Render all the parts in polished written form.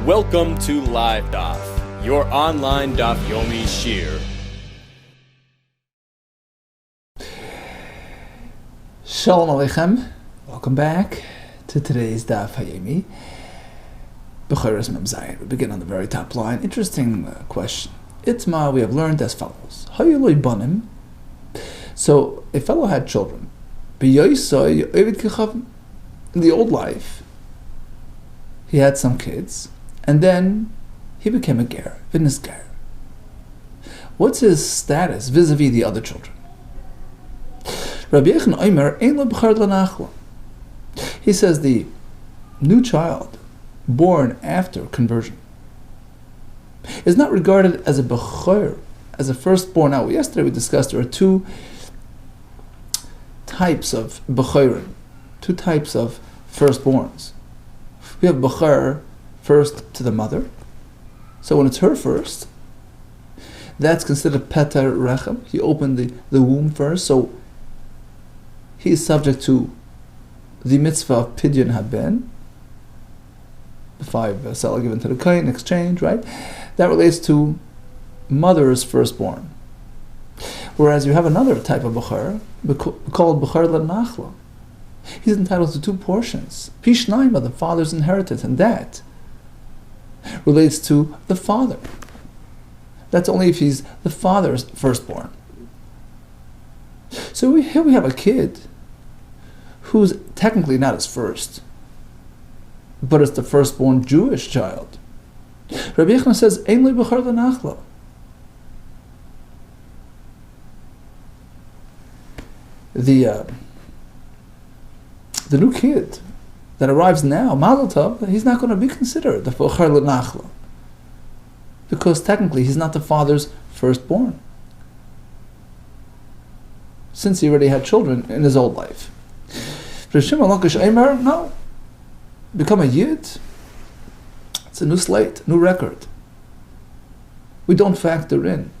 Welcome to LiveDaf, your online Daf Yomi Shir. Shalom Aleichem. Welcome back to today's Daf Yomi. BECHOROS Mem Zayin. We begin on the very top line. Interesting question. Itma, we have learned as follows. Hayuloi banim. So, a fellow had children. In the old life, he had some kids, and then he became a ger, vidnis ger. What's his status vis-a-vis the other children? He says the new child born after conversion is not regarded as a bechor, as a firstborn. Now, yesterday we discussed there are two types of bechorim, two types of firstborns. We have bechor first to the mother. So when it's her first, that's considered petar rechem. He opened the womb first, so he is subject to the mitzvah of pidyon haben, the 5 selah given to the kohen in exchange, right? That relates to mother's firstborn. Whereas you have another type of bechor called bechor lenachla. He's entitled to 2 portions, pishnaim of the father's inheritance, and that relates to the father. That's only if he's the father's firstborn. So here we have a kid who's technically not his first, but it's the firstborn Jewish child. Rabbi Yechon says, "Ein li bechor lenachla." The new kid that arrives now, Mazel Tov, he's not going to be considered the bechor lenachla, because technically he's not the father's firstborn, since he already had children in his old life. No. Become a yid, it's a new slate, new record. We don't factor in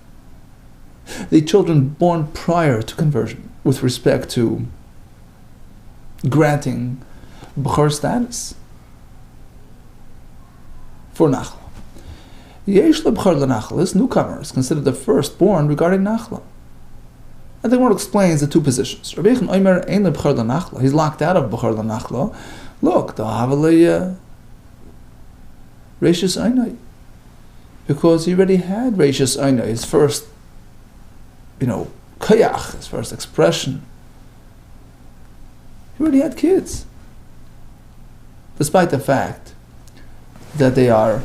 the children born prior to conversion with respect to granting bechor status for nachla. Yesh lebechor lenachla, this newcomer is considered the firstborn regarding nachla. And the Gemara explains the 2 positions. Rabbi Yechon Omer ein lebechor lenachla. He's locked out of bechor lenachla. Look, the Havale Reishis Einai, because he already had Reishis Einai, his first, koyach, his first expression. He already had kids, despite the fact that they are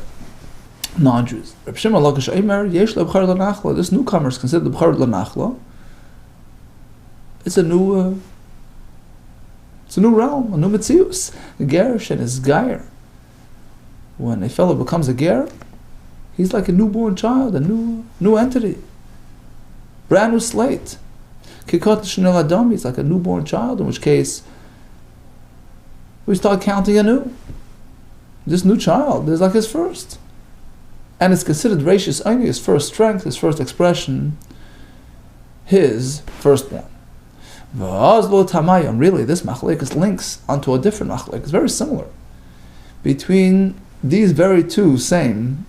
non-Jews. Reb Shimon Lakish Eimer Yesh lebechor lenachla. This newcomer is considered the bechor lenachla. It's a new realm, a new metzius. The gerish and his gayer. When a fellow becomes a ger, he's like a newborn child, a new entity, brand new slate. Kikot shnei adam, he's like a newborn child. In which case, we start counting anew. This new child is like his first, and it's considered Reishis Eini, his first strength, his first expression, his firstborn. Really, this machlekes links onto a different machlekes. It's very similar between these very 2 same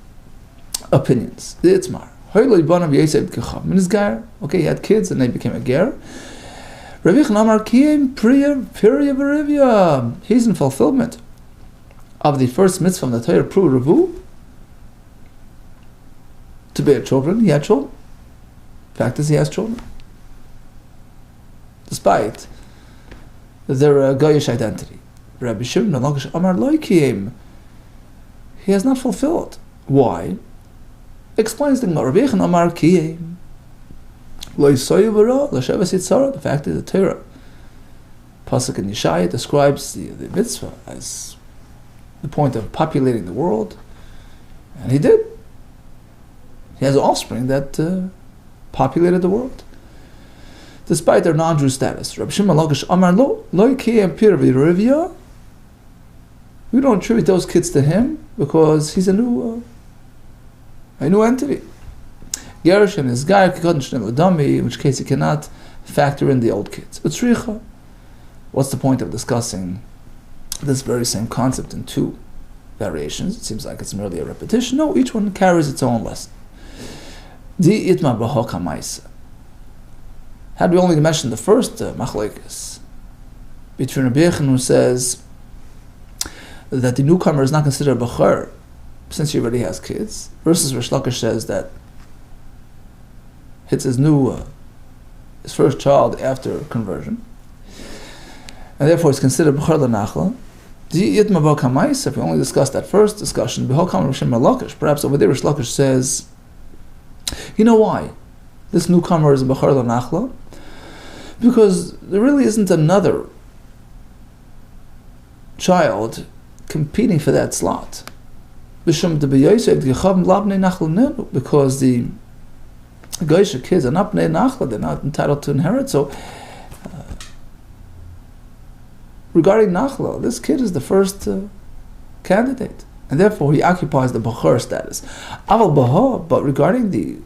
opinions. The Itzmar. Okay, he had kids and they became a ger. He's in fulfillment of the first mitzvah of the Torah, Pru Revu, to bear children. He had children. Fact is, he has children, despite their goyish identity. Rabbi Shimon Lakish Amar Lo Kiyem, he has not fulfilled. Why? Explains the Gemara. Rabbi Yechon Amar Kiyem Lo Yisoyu V'Ra L'Sheves Yitzhara. The fact is, the Torah pasuk in Yeshaya describes the mitzvah as the point of populating the world, and he did. He has offspring that populated the world, despite their non-Jew status. Rabbi Shimon Lakish Amar Lo Kiyem Pir V'Rivya. We don't attribute those kids to him because he's a new entity. Gerish and his guy, in which case he cannot factor in the old kids. But what's the point of discussing this very same concept in 2 variations. It seems like it's merely a repetition. No, each one carries its own lesson. Di itma b'ho kamaisa. Had we only mentioned the first machlekes between Rabbi Yechon, who says that the newcomer is not considered bechor since he already has kids, versus Rish Lakish says that it's his first child after conversion, and therefore it's considered bechor l'nachla. If we only discussed that first discussion, perhaps over there Rish Lakish says, you know why this newcomer is a bechor l'nachla? Because there really isn't another child competing for that slot. Because the Geisha kids are not bnei nachla, they're not entitled to inherit. So, regarding nachla, this kid is the first candidate, and therefore he occupies the bechor status. Aval baha, but regarding the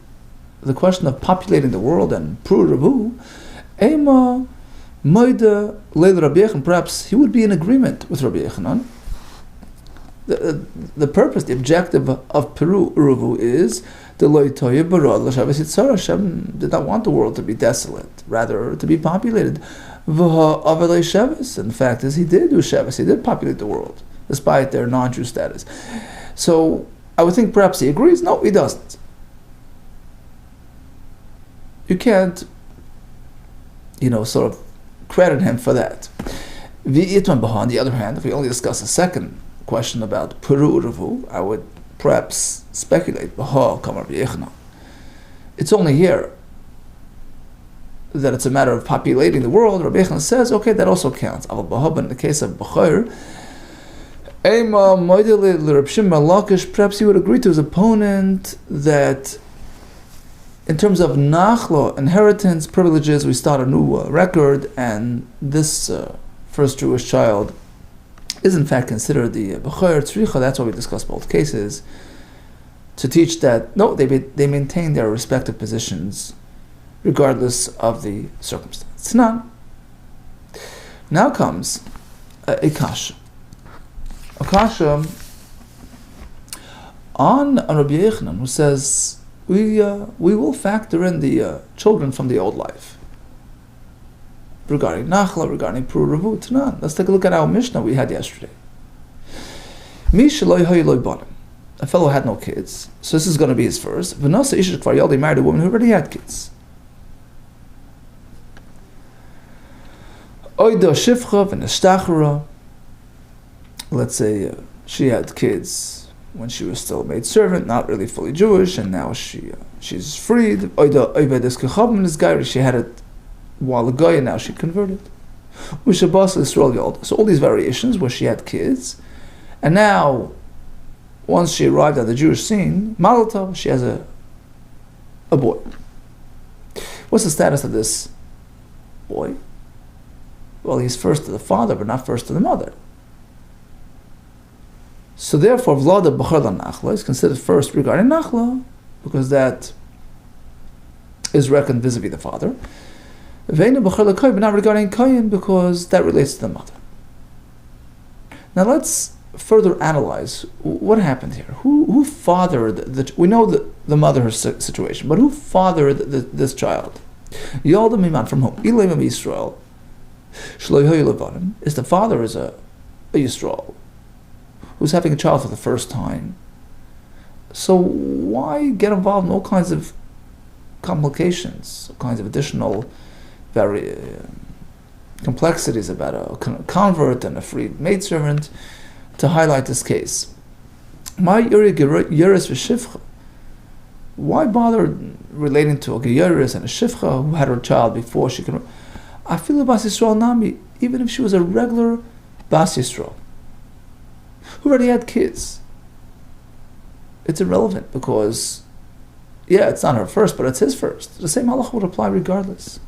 question of populating the world and pru rabu, ema moida leil Rabbi Yechon, perhaps he would be in agreement with Rabbi Yechonon. The purpose, the objective of Peru Uruvu is the loitoye barad l'shavas yitzara. Hashem did not want the world to be desolate, rather to be populated. V'ha avalei shavas. In fact, as he did do shavas, he did populate the world, despite their non-Jew status. So I would think perhaps he agrees. No, he doesn't. You can't, sort of credit him for that. V'itman baha. On the other hand, if we only discuss a second question about Peru Uruvu, I would perhaps speculate, it's only here that it's a matter of populating the world. Rabbi Yechon says, okay, that also counts. But in the case of Bechor, perhaps he would agree to his opponent that in terms of nachlo, inheritance, privileges, we start a new record, and this first Jewish child is in fact considered the bechor tzricha. That's why we discuss both cases, to teach that no, they maintain their respective positions regardless of the circumstance. Now comes a kasha. A kasha on Rabbi Yechonon, who says we will factor in the children from the old life. Regarding Nachla, regarding Pru Revu, Tanan. Let's take a look at our Mishnah we had yesterday. A fellow had no kids, so this is going to be his first. Vanasa Ishak Varyaldi married a woman who already had kids. Oida Shifcha V'Nestachara. Let's say she had kids when she was still a maidservant, not really fully Jewish, and now she's freed. Oida Oivedes Kechavim is Gairi. She had it while a guy, and now she converted. So all these variations where she had kids, and now once she arrived at the Jewish scene, Mazel Tov, she has a boy. What's the status of this boy? Well, he's first to the father, but not first to the mother. So therefore, Vlada Bechor Nachla is considered first regarding Nachla, because that is reckoned vis-a-vis the father. Veina Bechor L'Koy, but not regarding Koyin, because that relates to the mother. Now let's further analyze what happened here. Who fathered we know the mother, her situation, but who fathered this child? Yalda Miman, from whom? Ilayim Yisrael. Shloihoy Levanim. The father is a Yisrael who's having a child for the first time. So why get involved in all kinds of complications, all kinds of additional complexities about a convert and a freed maidservant to highlight this case? Why bother relating to a Geyeris and a Shifcha who had her child before she can? I feel Bas Yisrael Nami, even if she was a regular Bas Yisrael who already had kids, it's irrelevant, because it's not her first, but it's his first. The same halacha would apply regardless.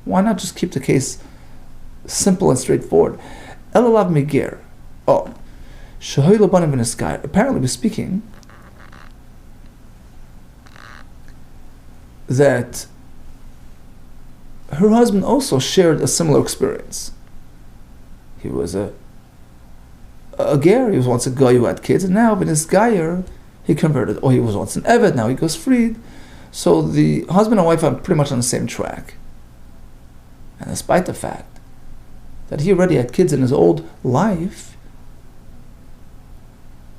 Why not just keep the case simple and straightforward? Elalav Megir. Apparently, we're speaking that her husband also shared a similar experience. He was a a ger, he was once a guy who had kids, and now in his gayer, he converted. Or he was once an eved, now he goes freed. So the husband and wife are pretty much on the same track. And despite the fact that he already had kids in his old life,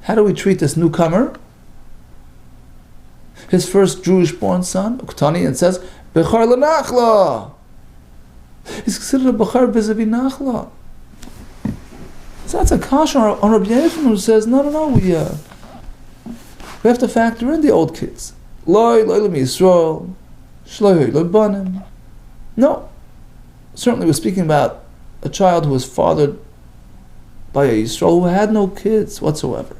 how do we treat this newcomer? His first Jewish-born son, Uktani, and says, Bechor l'nachla. He's considered a Bechor vis-a-vis nachla. So that's a kasha on Rabbi Yechon who says, no, we have to factor in the old kids. Loi l'mi Yisrael, shloi l'banim. No. Certainly we're speaking about a child who was fathered by a Yisrael who had no kids whatsoever.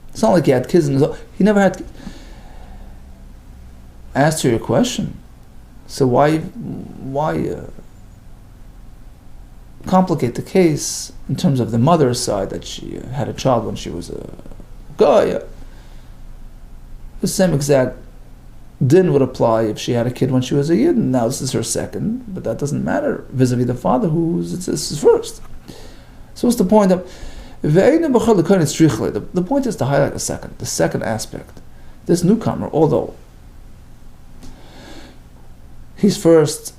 It's not like he had kids in his own. He never had kids. As to your question, so why complicate the case in terms of the mother's side that she had a child when she was a guy? The same exact din would apply if she had a kid when she was a yid. Now this is her second, but that doesn't matter vis-a-vis the father who's his first. So what's the point of the point is to highlight the second aspect. This newcomer, although he's first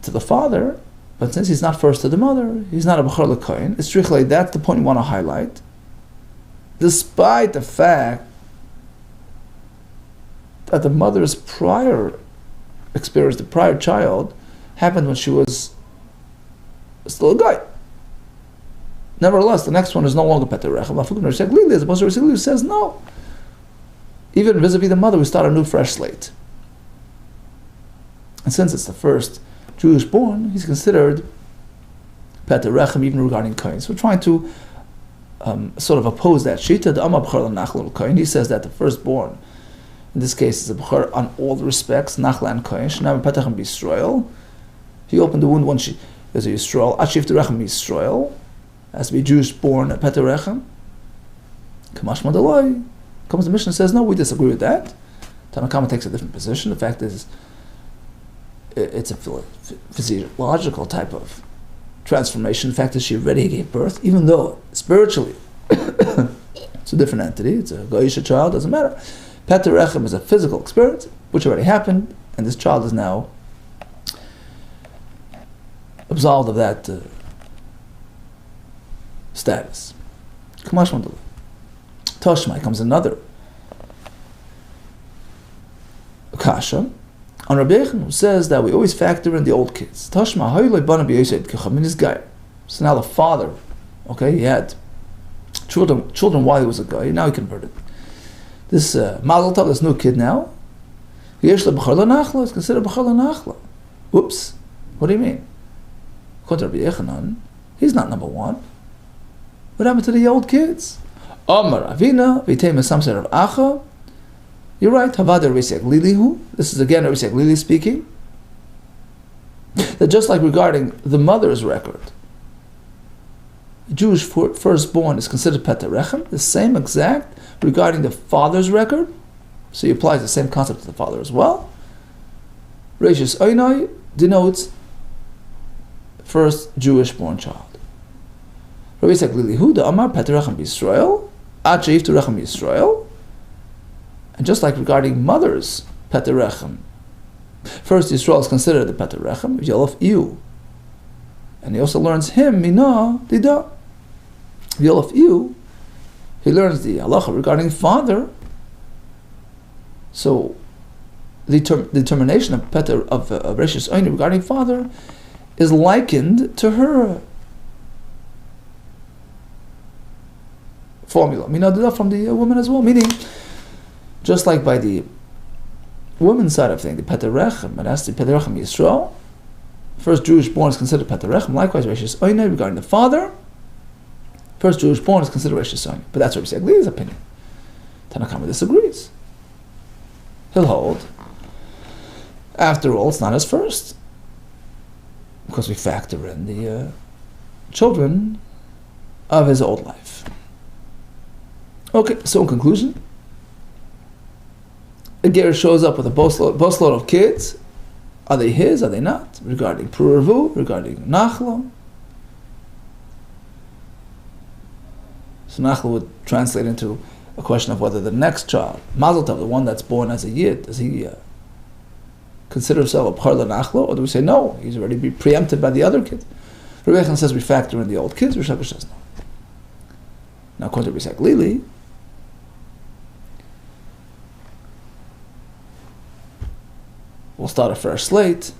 to the father, but since he's not first to the mother, he's not a bechor l'kohen. It's strictly that's the point you want to highlight. Despite the fact that the mother's prior experience, the prior child, happened when she was still a guy. Nevertheless, the next one is no longer Peter Rechem. As opposed to Rishon says no. Even vis-a-vis the mother, we start a new fresh slate. And since it's the first Jewish born, he's considered Peter Rechem even regarding Kohen. So we're trying to sort of oppose that shita. The Amar B'chor l'nachla Kohen. He says that the firstborn, in this case, is a B'chor on all respects, Nachla and Kohen. Shnam Petachem B'Yisrael. He opened the wound when she is a Yisrael. Achif Rechem B'Yisrael. Has to be Jewish born at Peter Rechem. Kamash Madaloi. Comes the Mishnah and says, no, we disagree with that. Tanakama takes a different position. The fact is, it's a physiological type of transformation. The fact is, she already gave birth, even though spiritually it's a different entity. It's a Goyisha child, doesn't matter. Peter Rechem is a physical experience, which already happened, and this child is now absolved of that status. Kamash Mandala. Toshmai comes another kasha on Rabbi Yechon, who says that we always factor in the old kids. Toshma hayloi bana b'yosed kachem in his guy. So now the father, he had children while he was a guy. Now he converted. This Mazel Tov, this new kid now, yesh le b'chor l'nachla, is considered b'chor l'nachla. Whoops. What do you mean? According to Rabbi Yechon, he's not number one. What happened to the old kids? Omar Avina, Vitei Mesamser of Acha. You're right, Havada Risek Lilihu. This is again Risek Lili speaking. That just like regarding the mother's record, the Jewish firstborn is considered Peter Rechem, the same exact regarding the father's record. So he applies the same concept to the father as well. Reishis Oinoi denotes first Jewish born child. Rabbi Yitzchak Lilihu, the Amar Peter Rechem B'Yisrael, Ad She'if to Rechem Yisrael. And just like regarding mothers, Peter Rechem, first Yisrael is considered the Peter Rechem, Yolof Iu. And he also learns him, Mina Dida. Yolof Iu, he learns the halacha regarding father. So the determination of Peter of Rishis Oini regarding father is likened to her formula. Mina Dida from the woman as well, meaning just like by the women's side of things, the Peter Rechem, it has to be Peter Rechem Yisrael. First Jewish born is considered Peter Rechem. Likewise, Rishis Oine regarding the father. First Jewish born is considered Rishis Oine. But that's Rabbi Yitzchak Lili's opinion. Tanakama disagrees. He'll hold, after all, it's not his first, because we factor in the children of his old life. Okay, so in conclusion, a ger shows up with a busload of kids. Are they his? Are they not? Regarding Puravu, regarding Nachla. So Nachla would translate into a question of whether the next child, Mazel Tov, the one that's born as a Yid, does he consider himself a Bechor Nachla, or do we say no, he's already be preempted by the other kid? Rabbi Yechon says we factor in the old kids, Rish Lakish says no. Now according to Rish Lili, we'll start a fresh slate,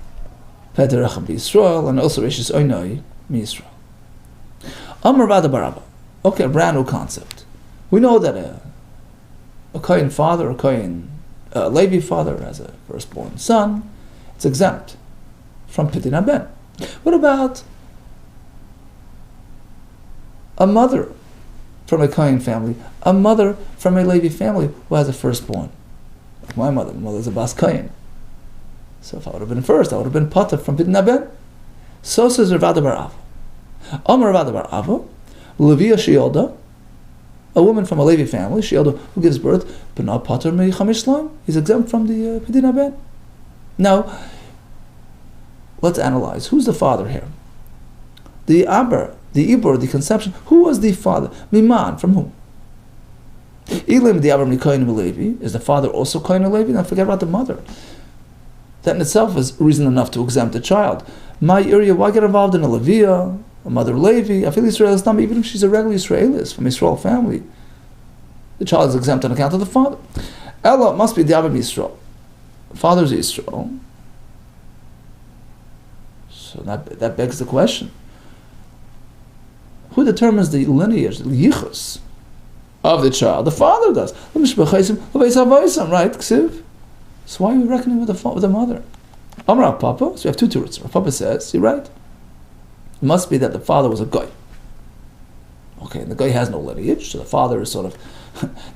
Peter Rechem B'Yisrael, and also Rishis Oinoi M'Yisrael. Amar Vada Barabba. Okay, a brand new concept. We know that a Kohen father, a Levi father has a firstborn son, it's exempt from Pidin HaBen. What about a mother from a Kohen family, a mother from a Levi family who has a firstborn? Like my mother's a Bas Kohen. So if I would have been first, I would have been Pata from Pidin HaBen. So says Rav Ada Bar Ava. Amar Rav Ada Bar Ava, Levia Shielda, a woman from a Levi family, Shielda, who gives birth, but not Pater Me'Chamish Shloim, he's exempt from the Pidin HaBen. Now, let's analyze. Who's the father here? The Ibor, the conception. Who was the father? Miman, from whom? Ilim the Abram Kohen Levi. Is the father also Kohen Levi? Now forget about the mother. That in itself is reason enough to exempt a child. My area, why get involved in a Levia, a mother Levi? I feel Israel Islam, even if she's a regular Israelis from Israel family, the child is exempt on account of the father. Ella must be the Abram Yisrael. Father's Israel. So that begs the question. Who determines the lineage, the yichus of the child? The father does. Right, Ksiv? So why are we reckoning with the mother? Amar Papa, so we have two terutzim. Papa says, you're right. It must be that the father was a goy. Okay, and the goy has no lineage, so the father is sort of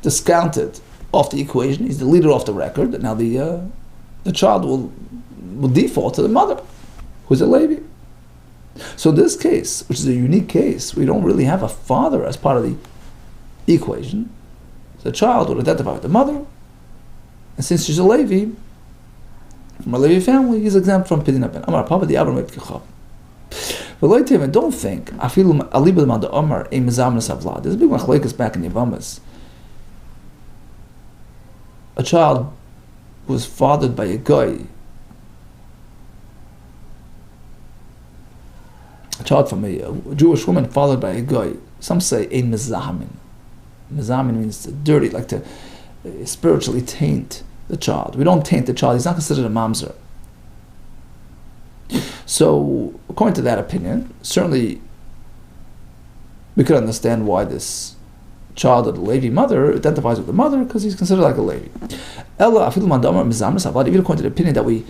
discounted off the equation. He's the leader off the record, and now the child will default to the mother, who's a Levi. So in this case, which is a unique case, we don't really have a father as part of the equation. The child would identify with the mother, and since she's a Levi, from a Levi family, he's exempt from Pidin HaBen. Amar Papa the Abram Me'Kichav. But don't think, there's a big machlekes back in Yavamas. A child who was fathered by a guy, a child from a Jewish woman fathered by a guy, some say ein mezamin. Mezamin means to dirty, like to spiritually taint the child. We don't taint the child, he's not considered a mamzer. So, according to that opinion, certainly we could understand why this child of the Levi mother identifies with the mother, because he's considered like a Levi. Ella, even according to the opinion that we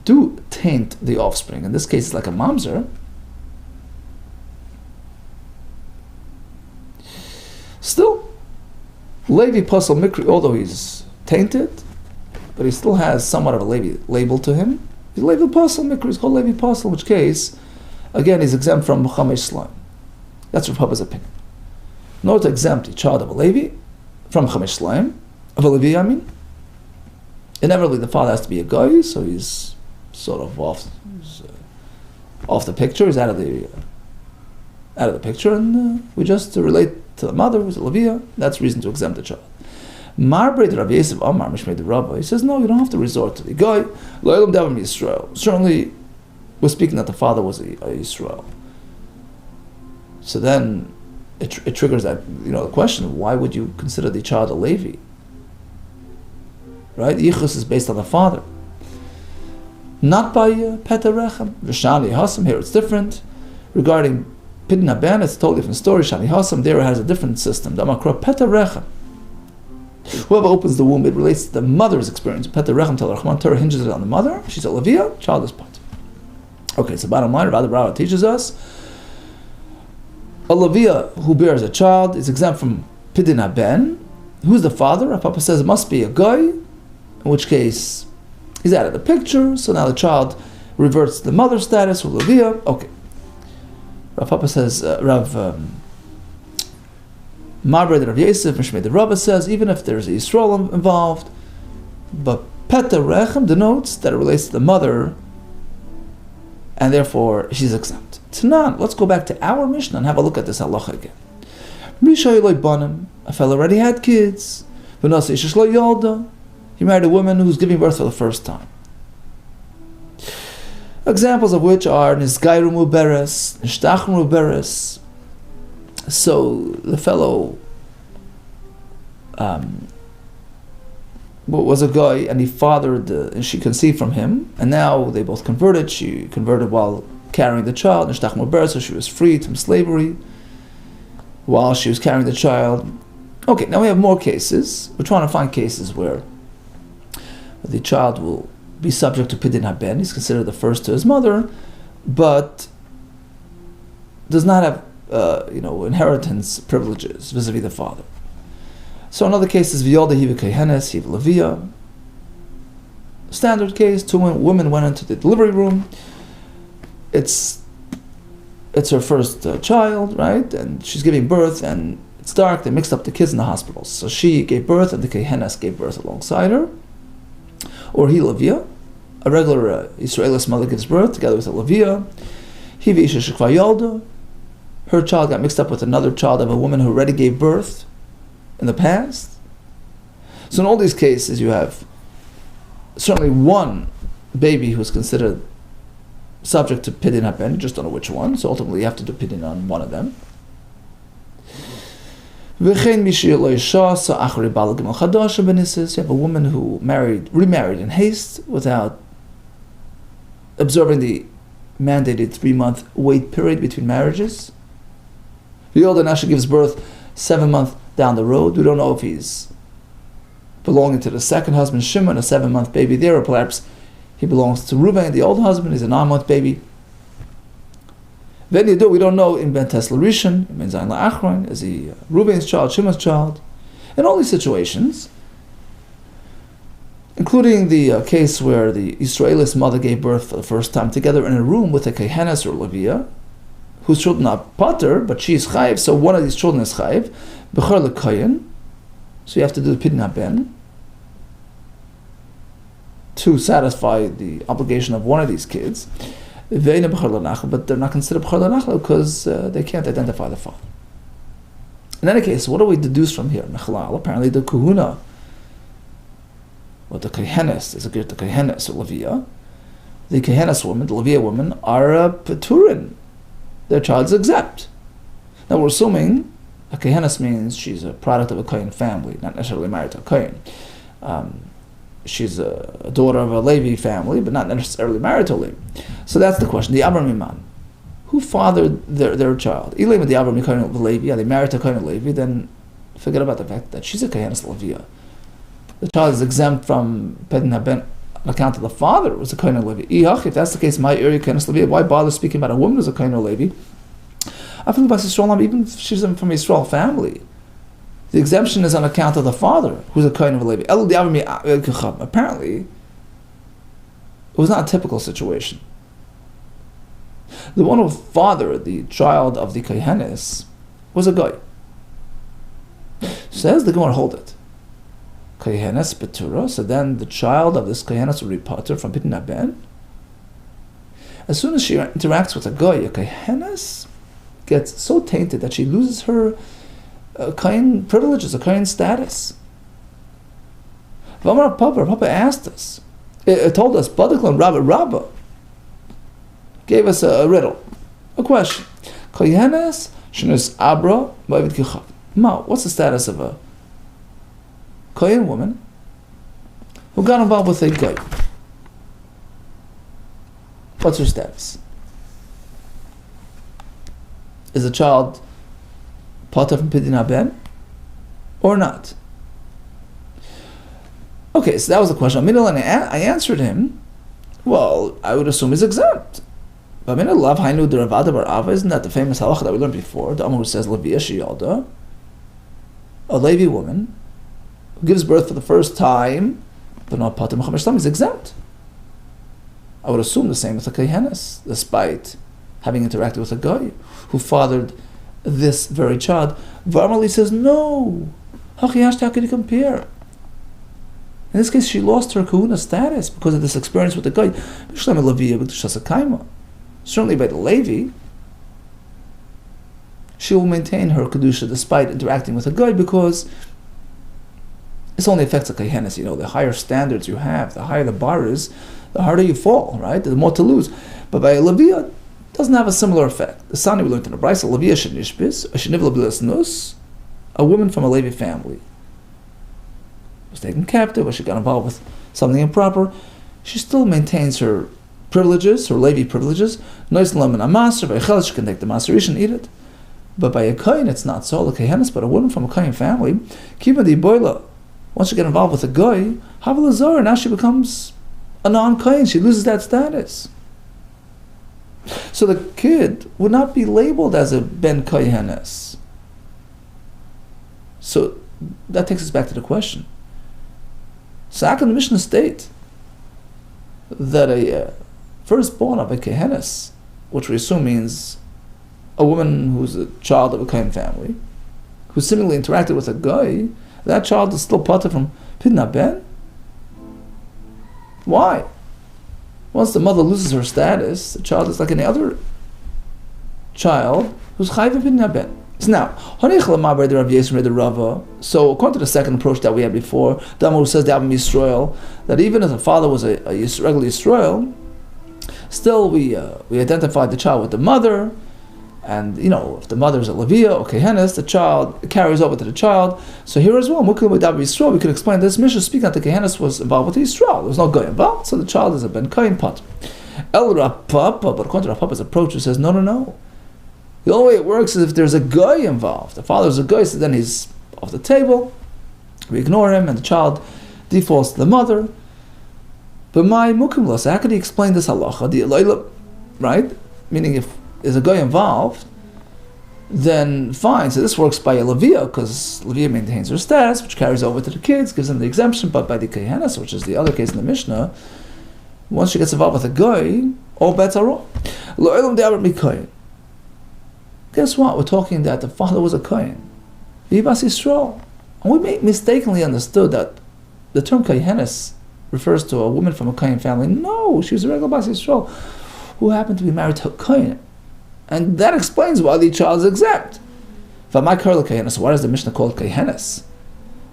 do taint the offspring, in this case it's like a mamzer, still, Levi Pasal Mikri, although he's tainted, but he still has somewhat of a Levi label to him. He's Levi Pasal Mikri, he's called Levi Pasal, in which case, again, he's exempt from Chamesh Shloim. That's Rav Papa's opinion. In order to exempt a child of a Levi from Chamesh Shloim, of a Levi, inevitably the father has to be a guy, so he's sort of off the picture, he's out of the picture, and we just relate to the mother, who's a Leviah. That's reason to exempt the child. Marbreit Rav Yosef Amar Mishmei the Rabbi. He says, no, you don't have to resort to the guy. Lo'elam Davam Yisrael. Certainly, we're speaking that the father was a Yisrael. So then, it triggers that, the question, why would you consider the child a Levi? Right? Yichus is based on the father. Not by Peter Rechem. V'shani Hasam, here it's different. Regarding Pidin HaBen, it's a totally different story. Shani Hasam, there has a different system. Damakra Peter Rechem. Whoever opens the womb, it relates to the mother's experience. Peter Rechem Tel Rachman Torah hinges it on the mother. She's a Leviah, child is Pat. Okay, so bottom line, Rav Ada teaches us, a Leviah who bears a child is exempt from Pidin HaBen. Who's the father? Rav Papa says it must be a guy, in which case he's out of the picture, so now the child reverts to the mother status, or Leviah. Okay. Rav Papa says, Marbred Rav Yosef, Mishmei the Rabba says, even if there's a Yisrael involved, but Peter Rechem denotes that it relates to the mother, and therefore she's exempt. Tanan, let's go back to our Mishnah and have a look at this halacha again. A fellow already had kids. He married a woman who's giving birth for the first time. Examples of which are Nisgayru Muberes, Nishtach Muberes. So the fellow was a guy, and he fathered, and she conceived from him, and now they both converted. She converted while carrying the child, Nishtach Muberes, so she was freed from slavery while she was carrying the child. Okay, now we have more cases. We're trying to find cases where the child will be subject to Pidin Haben. He's considered the first to his mother, but does not have inheritance privileges vis-a-vis the father. So another case is V'yolda Hiva Kehenes Hiva Levia. Standard case: two women went into the delivery room. It's her first child, right? And she's giving birth, and it's dark. They mixed up the kids in the hospitals. So she gave birth, and the Kehenes gave birth alongside her. Or he Levia, a regular Israelis mother gives birth together with a Levia. Hiva Isha Shekva Yolda. Her child got mixed up with another child of a woman who already gave birth in the past. So in all these cases, you have certainly one baby who is considered subject to Pidin Haben. You just don't know which one. So ultimately, you have to do Pidin on one of them. You have a woman who remarried in haste without observing the mandated 3-month wait period between marriages. V'yolda, now she gives birth 7 months down the road. We don't know if he's belonging to the second husband, Shimon, a 7-month baby there, or perhaps he belongs to Reuben, the old husband. He's a 9-month baby. Then we don't know in Ben Tesla Rishon, in Ben Zayin La'achron, is he Reuben's child, Shimon's child? In all these situations, including the case where the Israelis mother gave birth for the first time together in a room with a Kehenes or Levia, whose children are Pater, but she is Chayiv, so one of these children is Chayiv, Bechor L'Koyen, so you have to do the Pidin Haben to satisfy the obligation of one of these kids. But they're not considered Bechor L'Nachla because they can't identify the father. In any case, what do we deduce from here? Apparently the Kahuna, or the Kehenes, is a the Kehenes or Levia. The Kehenes woman, the Levia woman, are Peturin. Their child is exempt. Now we're assuming a Kehenes means she's a product of a Kohen family, not necessarily married to a Kohen. She's a daughter of a Levi family, but not necessarily married to a Levi. So that's the question. The Abram Iman, who fathered their child? Elim the Abram Kohen of Levi, are they married to Kohen of Levi? Then forget about the fact that she's a Kehenes Levia. The child is exempt from Pidin Haben on account of the father who was a Kohen of Levi. If that's the case, my area Kehenes Levia, why bother speaking about a woman who's a Kohen of Levi? I feel about Yisrael, even if she's from a Yisrael family, the exemption is on account of the father, who's a Kohen of Levi. Apparently, it was not a typical situation. The one who fathered the child of the Kehenes was a guy. Says the Gemara, hold it. Kehenes Petura, so then the child of this Kehenes will be Pater from Pidin Haben. As soon as she interacts with a guy, a Kehenes gets so tainted that she loses her Kohen privileges, a Kohen status. Papa asked us, told us, Badiklan Rabba gave us a riddle, a question. Kohenes Shinus Abra Mavid Kichav. Ma, what's the status of a Kohen woman who got involved with a guy? What's her status? Is the child Pater from Pidin Haben or not? Okay, so that was the question. And I answered him, well, I would assume he's exempt. But isn't that the famous halacha that we learned before? The Amor says, Levia Shiyalda, a Levi woman who gives birth for the first time, but not Pater Mechamesh Tam, is exempt. I would assume the same with the Kehenes, despite having interacted with a guy who fathered this very child. Varmali says, no. How could you compare? In this case, she lost her kahuna status because of this experience with the guy. Certainly by the Levi, she will maintain her kedusha despite interacting with a guy, because this only affects a kohenes. The higher standards you have, the higher the bar is, the harder you fall, right? The more to lose. But by a Levia, it doesn't have a similar effect. The Sani we learned in the Brisa, Levia shenishbis, a shenivla b'las nus, a woman from a Levi family was taken captive, or she got involved with something improper, she still maintains her privileges, her Levi privileges. Nois lam and amaser, she can take the maserish and eat it. But by a kohen, it's not so. The kohenes, but a woman from a kohen family, kiva di boila. Once you get involved with a guy, havelazar, now she becomes a non-kohen. She loses that status. So the kid would not be labeled as a ben kohenes. So that takes us back to the question. So how can the Mishnah state that a firstborn of a kohenes, which we assume means a woman who's a child of a kohen family, who similarly interacted with a guy, that child is still part from Pidna Ben? Why? Once the mother loses her status, the child is like any other child who's Chayv Pidna Ben. So now, so according to the second approach that we had before, Dama says that even if the father was a regular Yisrael, still we identified the child with the mother, and if the mother is a Levia or Kehenes, the child carries over to the child. So here as well, we can explain this Mishnah speaking that the Kehenes was involved with the Yisrael. There was no guy involved, so the child is a Ben Kain Pat. El Rapapa, but according to Rapapa's approach, he says no. The only way it works is if there's a guy involved. The father's a guy, so then he's off the table. We ignore him, and the child defaults to the mother. But my mukimla, so how could he explain this halacha? The Elayla, right? Meaning if there's a guy involved, then fine. So this works by a Levia, because Levia maintains her status, which carries over to the kids, gives them the exemption. But by the Kehenes, which is the other case in the Mishnah, once she gets involved with a guy, all bets are off. Guess what? We're talking that the father was a Kohen. Vivas Yisrael. And we mistakenly understood that the term Kohenes refers to a woman from a Kohen family. No, she was a regular Bas Yisrael who happened to be married to a Kohen. And that explains why the child is exempt. So why does the Mishnah call it Kohenes?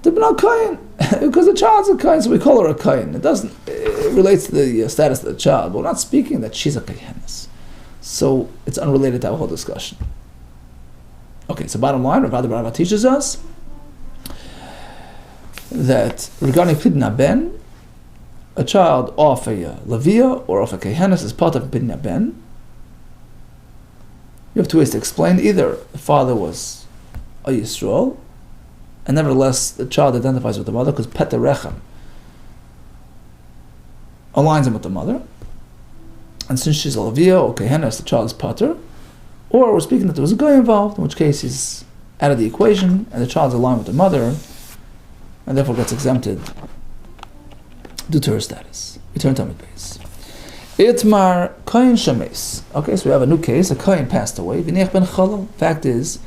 They're not Kohen. Because the child's a Kohen, so we call her a Kohen. It relates to the status of the child. But we're not speaking that she's a Kohenes. So it's unrelated to our whole discussion. Okay, so bottom line, Rav Rava teaches us that regarding Pidna Ben, a child off a Levia or off a Kehenes is part of Pidna Ben. You have two ways to explain. Either the father was a Yisrael, and nevertheless the child identifies with the mother because Pet Rechem aligns him with the mother. And since she's a Levia or Kehenes, the child is Pater. Or we're speaking that there was a guy involved, in which case he's out of the equation, and the child's aligned with the mother, and therefore gets exempted due to her status. We turn to Talmud base. Itmar Kohen Shemes. Okay, so we have a new case. A Kohen passed away. V'nech ben Chalal. Fact is,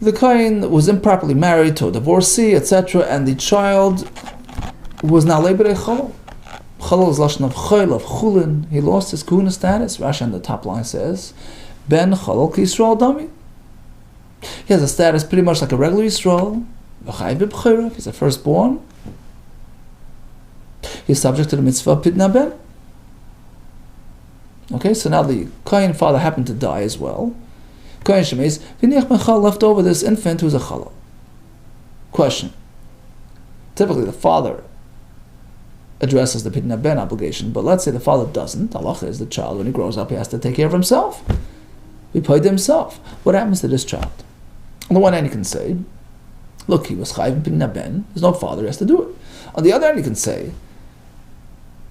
the Kohen was improperly married to a divorcee, etc., and the child was now Leibere Chalal. Chalal is lashon of Chayil, of Chulin. He lost his Kuna status. Rashi on the top line says, Ben Chalal ki Yisrael Dami. He has a status pretty much like a regular Yisrael. V'chai b'b'chira. He's a firstborn. He's subject to the mitzvah of Pidna Ben. Okay, so now the Kohen father happened to die as well. Kohen Shemes, V'nech ben Chalal left over this infant who's a Chalal. Question. Typically the father addresses the Pidna Ben obligation, but let's say the father doesn't. Allah is the child, when he grows up, he has to take care of himself. He paid himself. What happens to this child? On the one hand, you can say, look, he was Chayv Pidna Ben, there's no father, he has to do it. On the other hand, you can say,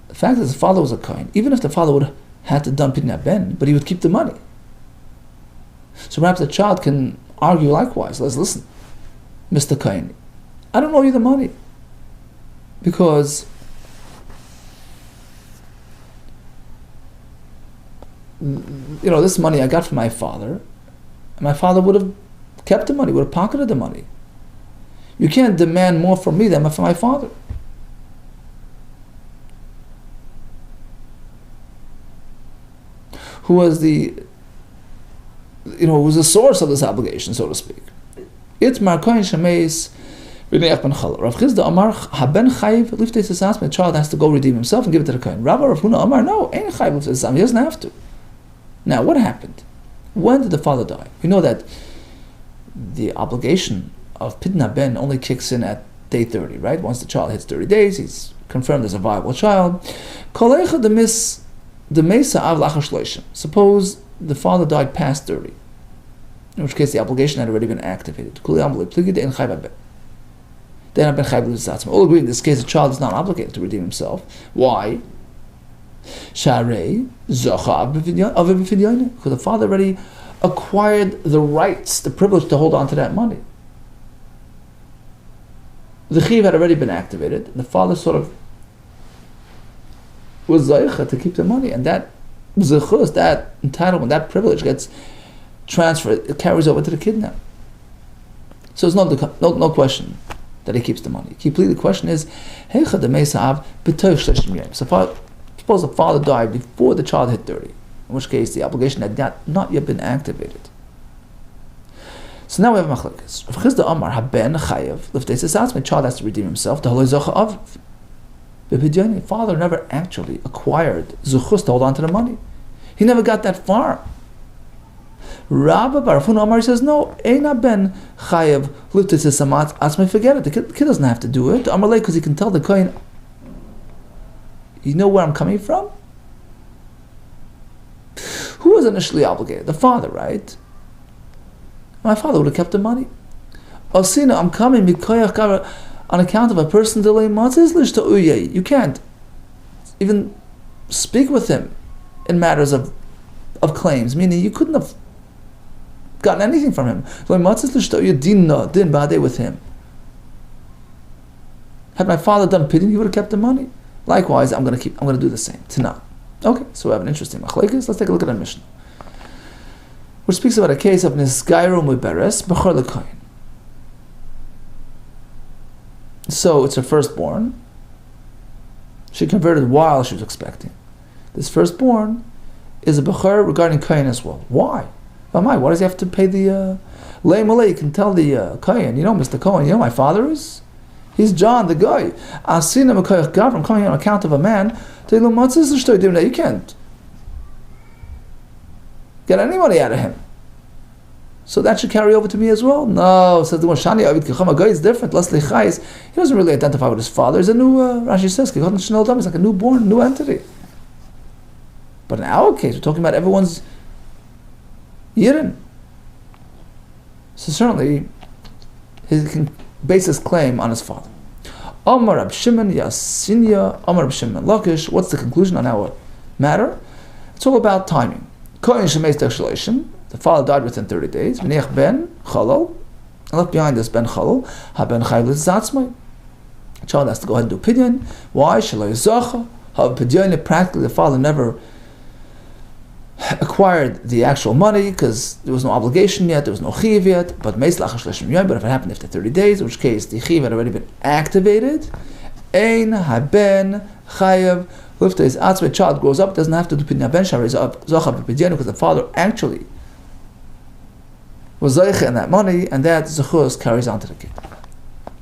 the fact that the father was a Kohen, even if the father would have had to done Pidna Ben, but he would keep the money. So perhaps the child can argue likewise. Let's listen. Mr. Kohen, I don't owe you the money. Because this money I got from my father, and my father would have kept the money, would have pocketed the money. You can't demand more from me than from my father. Who was the was the source of this obligation, so to speak. It's Markoin Shemeis Rav Chisda Amar Haben Chayiv Liftes Esas. The child has to go redeem himself and give it to the kohen. Rabbi Rav Huna Amar, no, ain't Chayiv Liftes Esas. He doesn't have to. Now, what happened? When did the father die? We know that the obligation of Pidna Ben only kicks in at day 30, right? Once the child hits 30 days, he's confirmed as a viable child. Suppose the father died past 30, in which case the obligation had already been activated. All agree in this case the child is not obligated to redeem himself. Why? Because the father already acquired the rights, the privilege to hold on to that money. The chiv had already been activated, and the father sort of was zaycha to keep the money, and that zechus, that entitlement, that privilege gets transferred, it carries over to the kid now. So there's no question that he keeps the money. The question is, suppose the father died before the child hit 30, in which case the obligation had not yet been activated. So now we have a machlokes. Rav Chisda Amar Haben Chayev Liftes Esas. My child has to redeem himself. The father never actually acquired zuchus to hold on to the money. He never got that far. Rabbi Rav Huna Amar says, no, Eina Ben Chayev Liftes Esas. Asmai, forget it. The kid doesn't have to do it. Amar Lei, because he can tell the kohen, you know where I'm coming from? Who was initially obligated? The father, right? My father would have kept the money. Osina, I'm coming on account of a person delay matzah to uyay. You can't even speak with him in matters of claims, meaning you couldn't have gotten anything from him. With him. Had my father done pidyon, he would have kept the money. Likewise, I'm going to do the same. Tanah. Okay, so we have an interesting machlekes. Let's take a look at our Mishnah, which speaks about a case of Nisgairu Muberes Bechor L'Koyin. So it's her firstborn. She converted while she was expecting. This firstborn is a Bechor regarding Koyin as well. Why? Why does he have to pay the Lei Malay? You can tell the Koyin, Mr. Kohen, my father is? He's John, the guy. Asina Mekoyach Gav, I'm coming on account of a man. You can't get any money out of him. So that should carry over to me as well? No, says the Moshani Avid Kechama Guy is different. Leslie Chais, he doesn't really identify with his father. He's a new, Rashi says, he's like a newborn, new entity. But in our case, we're talking about everyone's Yidden. So certainly, he can base his claim on his father. Amar Rab Shimon Yasinya, Amar Rab Shimon Lakish. What's the conclusion on our matter? It's all about timing. Kohen Shemeis Dechshalashim. The father died within 30 days. V'nech ben Chalal. And left behind this ben Chalal. Ha ben Chayiv L'Zatzmai. The child has to go ahead and do pidyon. Why? Shelo Yizacha. Ha pidyon. Practically, the father never acquired the actual money because there was no obligation yet, there was no chiv yet. But but if it happened after 30 days, in which case the chiv had already been activated, ein haben chayav liftes atzmei. Child grows up, doesn't have to do pidyon ben shari zachav b'pidyon because the father actually was zayich in that money, and that zechus carries on to the kid.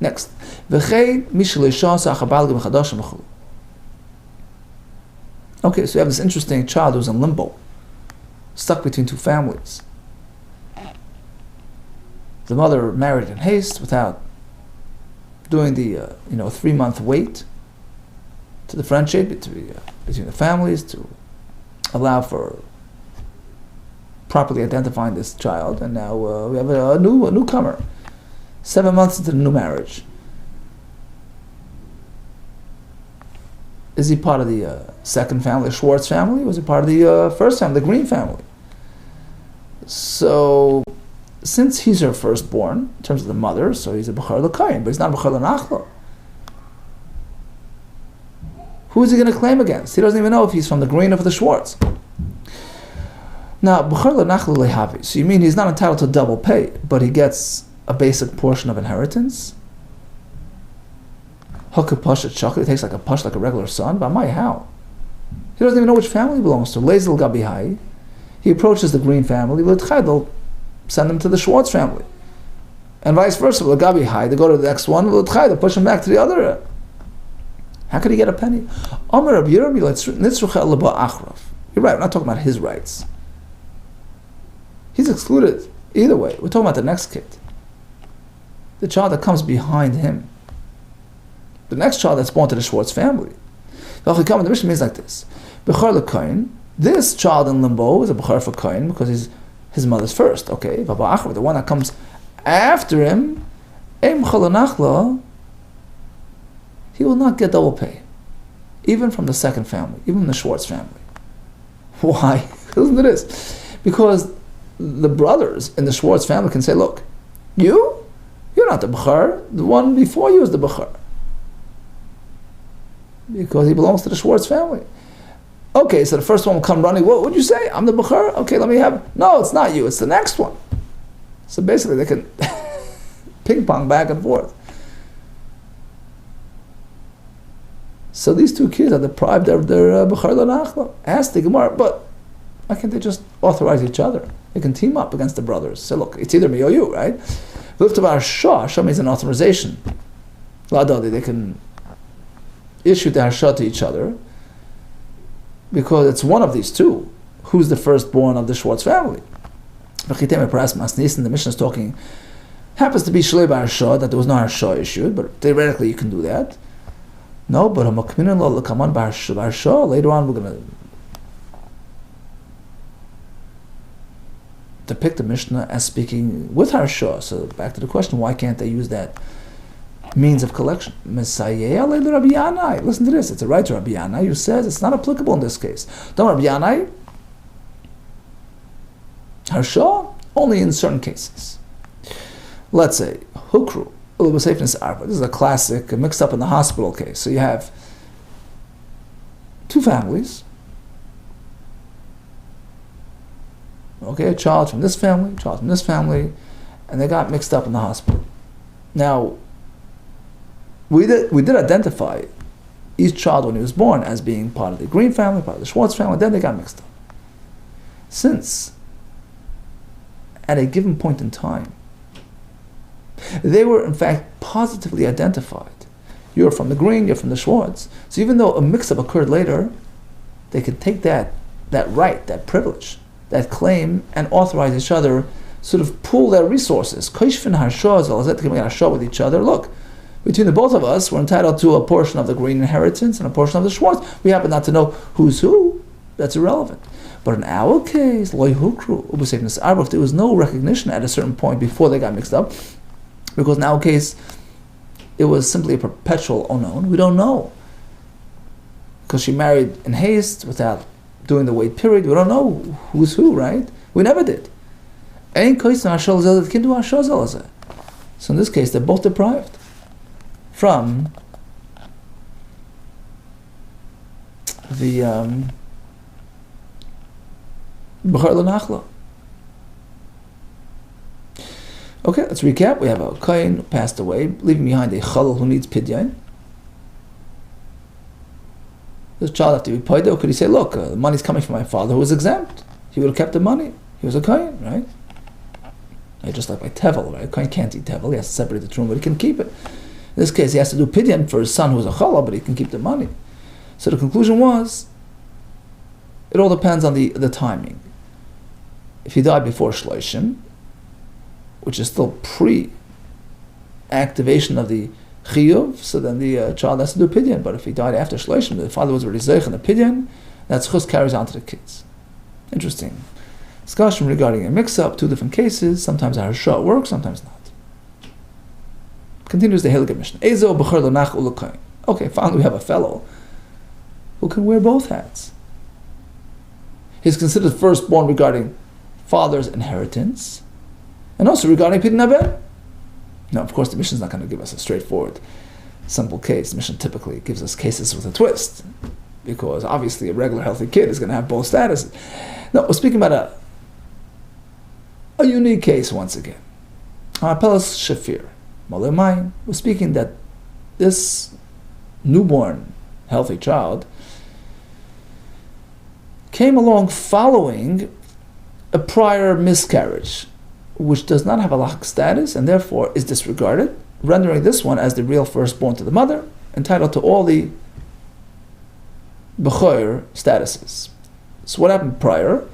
Next, v'chein mishalei sachabal gemachadash mechul. Okay, so you have this interesting child who's in limbo, stuck between two families. The mother married in haste without doing the 3-month wait to differentiate between the families, to allow for properly identifying this child. And now we have a newcomer, 7 months into the new marriage. Is he part of the second family, the Schwartz family, or is he part of the first family, the Green family? So, since he's her firstborn, in terms of the mother, so he's a Bechor L'Koyin, but he's not a Bechor L'Nachlo. Who is he going to claim against? He doesn't even know if he's from the Green or from the Schwartz. Now, Bechor L'Nachlo Lehavi, so you mean he's not entitled to double pay, but he gets a basic portion of inheritance? Hakapashat Shakli, it takes like a regular son, but how? He doesn't even know which family he belongs to. Lezel Gabihai. he approaches the Green family, they'll send him to the Schwartz family. And vice versa, they go to the next one, they'll push him back to the other. How could he get a penny? You're right, we're not talking about his rights. He's excluded. Either way, we're talking about the next kid. The child that comes behind him. The next child that's born to the Schwartz family. The Mishnah means like this. This child in limbo is a Bechor for Kohen because he's his mother's first. Okay, the one that comes after him, he will not get double pay. Even from the second family, even from the Schwartz family. Why? Listen to this. Because the brothers in the Schwartz family can say, look, you're not the Bechor, the one before you is the Bechor. Because he belongs to the Schwartz family. Okay, so the first one will come running, what would you say? I'm the Bechor? Okay, let me have it. No, it's not you, it's the next one. So basically they can ping pong back and forth. So these two kids are deprived of their Bechor L'Nachla. Ask the Gemara, but why can't they just authorize each other? They can team up against the brothers. Say, look, it's either me or you, right? Harsha means an authorization. They can issue the Harsha to each other because it's one of these two who's the firstborn of the Schwartz family. The Mishnah is talking, happens to be Shlei Harsha, that there was no Harsha issued, but theoretically you can do that. No, but later on we're going to depict the Mishnah as speaking with Harsha. So back to the question, why can't they use that means of collection? Listen to this, it's a right to Rabbi Yanai who says it's not applicable in this case. Don't Rabbi Yanai, Harsha, only in certain cases. Let's say, Hukru, this is a classic mixed up in the hospital case. So you have two families. Okay, a child from this family, and they got mixed up in the hospital. Now, we did identify each child when he was born as being part of the Green family, part of the Schwartz family, then they got mixed up. Since, at a given point in time, they were in fact positively identified. You're from the Green, you're from the Schwartz. So even though a mix-up occurred later, they could take that right, that privilege, that claim, and authorize each other, sort of pool their resources. Koshvin Harsha with each other. Look, between the both of us, we're entitled to a portion of the Green inheritance and a portion of the Schwartz. We happen not to know who's who. That's irrelevant. But in our case, if there was no recognition at a certain point before they got mixed up, because in our case, it was simply a perpetual unknown. We don't know. Because she married in haste without doing the wait period. We don't know who's who, right? We never did. So in this case, they're both deprived from the Bechor L'Nachla. Okay, let's recap. We have a Kohen who passed away, leaving behind a Chalal who needs Pidyon. This child have to be paid. Or could he say, look, the money's coming from my father who was exempt? He would have kept the money. He was a Kohen, right? Just like by Tevel, right? A Kohen can't eat Tevel. He has to separate the Truma, but he can keep it. In this case, he has to do Pidyon for his son who's a Chalal, but he can keep the money. So the conclusion was, it all depends on the timing. If he died before Shloshim, which is still pre-activation of the Chiyuv, so then the child has to do Pidyon. But if he died after Shloshim, the father was already Zeich in the Pidyon, that Chus carries on to the kids. Interesting discussion regarding a mix-up, two different cases. Sometimes a Harsha works, sometimes not. Continues the Heilige Mishnah. Ezo Bechor L'Nach U'L'Kohen. Okay, finally we have a fellow who can wear both hats. He's considered firstborn regarding father's inheritance, and also regarding Pidyon Haben. Now, of course, the Mishnah is not going to give us a straightforward, simple case. The Mishnah typically gives us cases with a twist, because obviously a regular healthy kid is going to have both statuses. No, we're speaking about a unique case once again. Pelas Shafir, Malemai. We're speaking that this newborn, healthy child came along following a prior miscarriage, which does not have a halakhic status and therefore is disregarded, rendering this one as the real firstborn to the mother, entitled to all the bechor statuses. So what happened prior?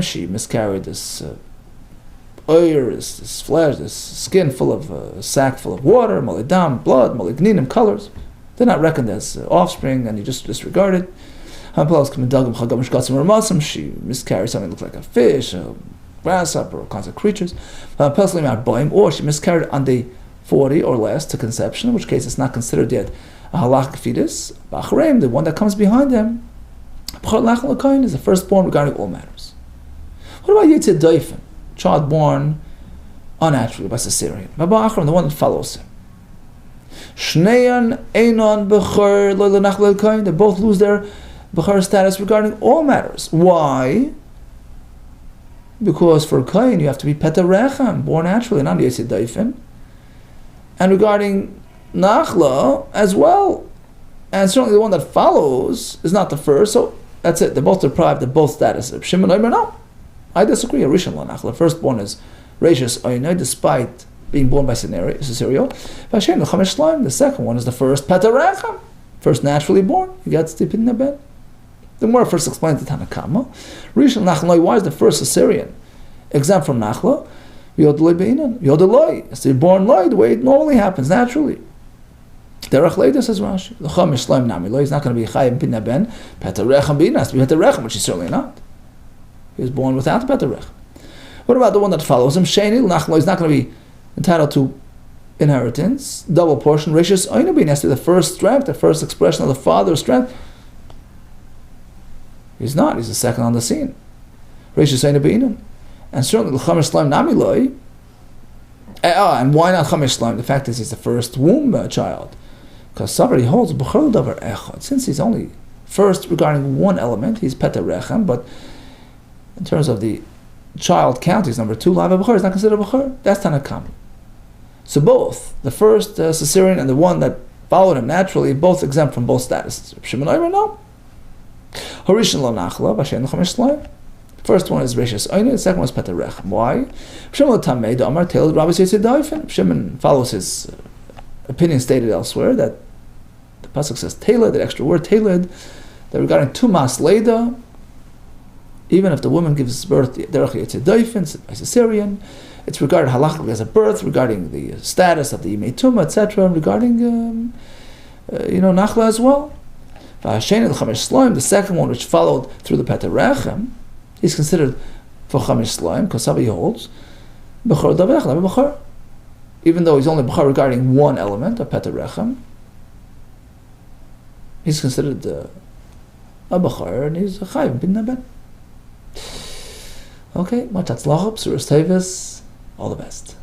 She miscarried this oyer, this flesh, this skin full of a sack full of water, molidam, blood, moligninim, colors. They're not reckoned as offspring, and you just disregard it. She miscarried something that looked like a fish, a grasshopper, or kinds of creatures. Or she miscarried on day 40 or less to conception, in which case it's not considered yet a halakhic fetus. The one that comes behind them is the firstborn regarding all matters. What about Yitzid Doifen, child born unnaturally by cesarean? The one that follows him. Shneyan Einon Bechor Lo Lenachlo Kohen. They both lose their Bechor status regarding all matters. Why? Because for Kohen you have to be Peta Rechem, born naturally, not Yitzid Doifen. And regarding Nachla as well. And certainly the one that follows is not the first, so that's it. They're both deprived of both statuses. Shimon Omer, no. I disagree. Rishon Lanachla. The firstborn is Reishis Oinai, despite being born by cesareal. The second one is the first Pataracham, first naturally born. He gets the Pidna Ben. The Gemara first explains the Tanakama. Rishon Nachla, why is the first cesarean exempt from Nachla? Yodoloi Beinan. Yodoloi. It's the born loy, the way it normally happens, naturally. Derech Leida, says Rashi. The Chamish Shleim Namiloi, he's not going to be Chayim Pidna Ben. Pataracham Beinan has to be Pataracham, which he's certainly not. He was born without Pataracham. What about the one that follows him? Sheni Nachla, he's not going to be entitled to inheritance, double portion. Rishis Oinabin has to be the first strength, the first expression of the father's strength. He's not. He's the second on the scene. Rishis Oinabin. And certainly the Chamish Shleim Namiloi. And why not Chamish Shleim? The fact is he's the first womb child. Because somebody holds B'chol Davar Echad. Since he's only first regarding one element, he's Peta Rechem, but in terms of the child count, he's number 2. Lava B'chor is not considered B'chor. That's Tanakam. So both, the first cesarean and the one that followed him naturally, both exempt from both statuses. Shimon Omer, no. Harishon Lo Nachla, B'Shein Chamish Shleim. The first one is Reishis Oinai, the second one is Peta Rechem. Why? Shimon Tamei Damar Teled Rabbi Yitzid Doifen. Shimon follows his opinion stated elsewhere that the pasuk says Teled, the extra word Teled, that regarding Tumas Leda, even if the woman gives birth derech Yitzid Doifen by cesarean, it's regarded halachically as a birth, regarding the status of the Yimei Tumah, etc., regarding Nachla as well. The second one, which followed through the Peta Rechem, is considered for Chamish Shleim, because somebody holds B'chor Davech, B'chor. Even though he's only B'chor regarding one element of Peta Rechem, he's considered a B'chor, and he's a Chayim Bin Naben. Okay, much hatzlacha, B'suras Tevis, all the best.